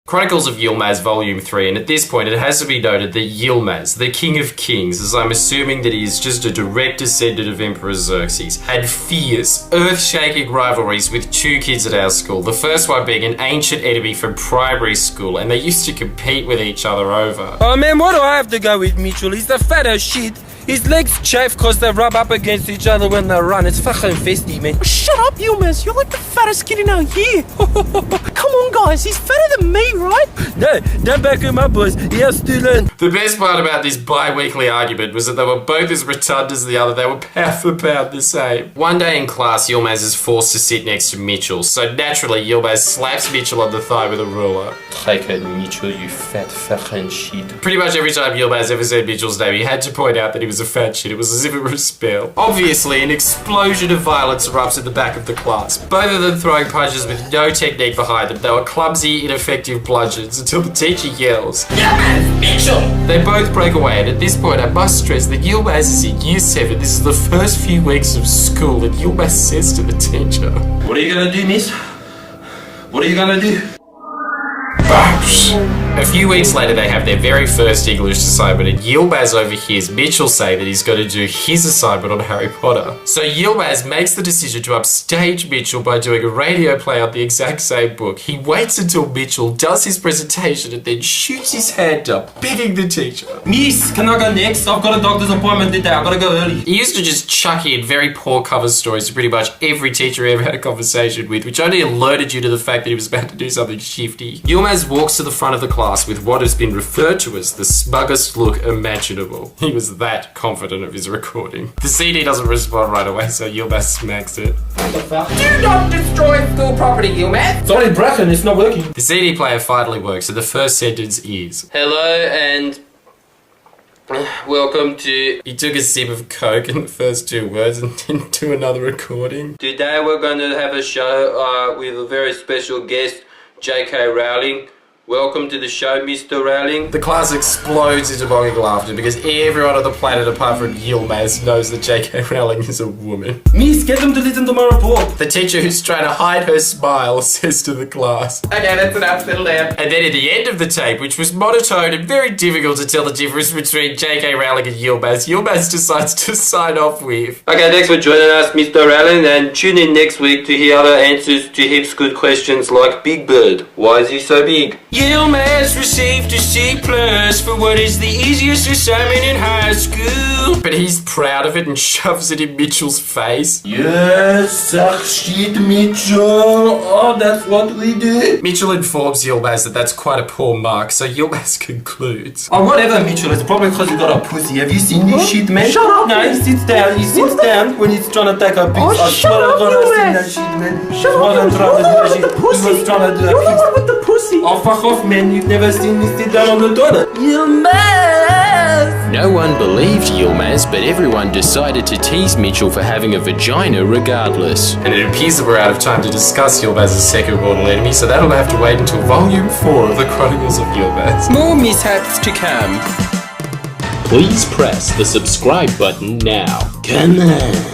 Chronicles of Yilmaz Volume 3, and at this point it has to be noted that Yilmaz, the King of Kings, as I'm assuming that he is just a direct descendant of Emperor Xerxes, had fierce, earth-shaking rivalries with two kids at our school, the first one being an ancient enemy from primary school, and they used to compete with each other over. Oh man, why do I have to go with Mitchell? He's the fat as shit. His legs chafe cause they rub up against each other when they run. It's fucking festy, man. Shut up, Yilmaz. You're like the fattest kid in our year. Come on, guys. He's fatter than me, right? No, don't back him up, boys. He has to learn. The best part about this bi-weekly argument was that they were both as rotund as the other. They were pound for pound the same. One day in class, Yilmaz is forced to sit next to Mitchell. So naturally, Yilmaz slaps Mitchell on the thigh with a ruler. Take it, Mitchell, you fat fucking shit. Pretty much every time Yilmaz ever said Mitchell's name, he had to point out that he was a fat shit. It was as if it were a spell. Obviously, an explosion of violence erupts in the back of the class. Both of them throwing punches with no technique behind them. They were clumsy, ineffective bludgeons until the teacher yells, "Yilmaz, Mitchell!" They both break away, and at this point I must stress that Yilmaz is in year 7. This is the first few weeks of school, and Yilmaz says to the teacher, "What are you gonna do, miss? What are you gonna do?" A few weeks later, they have their very first English assignment, and Yilmaz overhears Mitchell say that he's going to do his assignment on Harry Potter. So Yilmaz makes the decision to upstage Mitchell by doing a radio play on the exact same book. He waits until Mitchell does his presentation and then shoots his hand up, begging the teacher. Miss, can I go next? I've got a doctor's appointment today. I've got to go early. He used to just chuck in very poor cover stories to pretty much every teacher he ever had a conversation with, which only alerted you to the fact that he was about to do something shifty. Yilmaz walks to the front of the class with what has been referred to as the smuggest look imaginable. He was that confident of his recording. The CD doesn't respond right away, so Yilmaz smacks it. Do not destroy school property, Yilmaz! It's only broken, it's not working. The CD player finally works, and the first sentence is, "Hello and welcome to..." He took a sip of Coke in the first two words and didn't do another recording. Today we're going to have a show with a very special guest, J.K. Rowling. Welcome to the show, Mr. Rowling. The class explodes into mocking laughter because everyone on the planet apart from Yilmaz knows that J.K. Rowling is a woman. Miss, get them to listen to my report. The teacher, who's trying to hide her smile, says to the class, Okay, that's enough, settle down. and then at the end of the tape, which was monotone and very difficult to tell the difference between J.K. Rowling and Yilmaz, Yilmaz decides to sign off with, Okay, thanks for joining us, Mr. Rowling, and tune in next week to hear other answers to heaps good questions like Big Bird. Why is he so big? Yilmaz received a C+ for what is the easiest assignment in high school. but he's proud of it and shoves it in Mitchell's face. Yes, suck shit, Mitchell. Oh, that's what we do. Mitchell informs Yilmaz that that's quite a poor mark, so Yilmaz concludes, Oh, whatever, Mitchell. It's probably because you got a pussy. Have you seen this shit, man? Shut up, No, he sits down. He sits down when he's trying to take a piss. Oh, shut up, Yilmaz. Shit, man. Shut up, He was trying to do that shit. with the pussy. He was trying to do You're the that one with the pussy. Oh, fuck off, man. You've never seen me sit down on the toilet. Yilmaz! No one believed Yilmaz, but everyone decided to tease Mitchell for having a vagina regardless. and it appears that we're out of time to discuss Yilmaz's second mortal enemy, so that'll have to wait until Volume 4 of the Chronicles of Yilmaz. More mishaps to come. Please press the subscribe button now. Come on.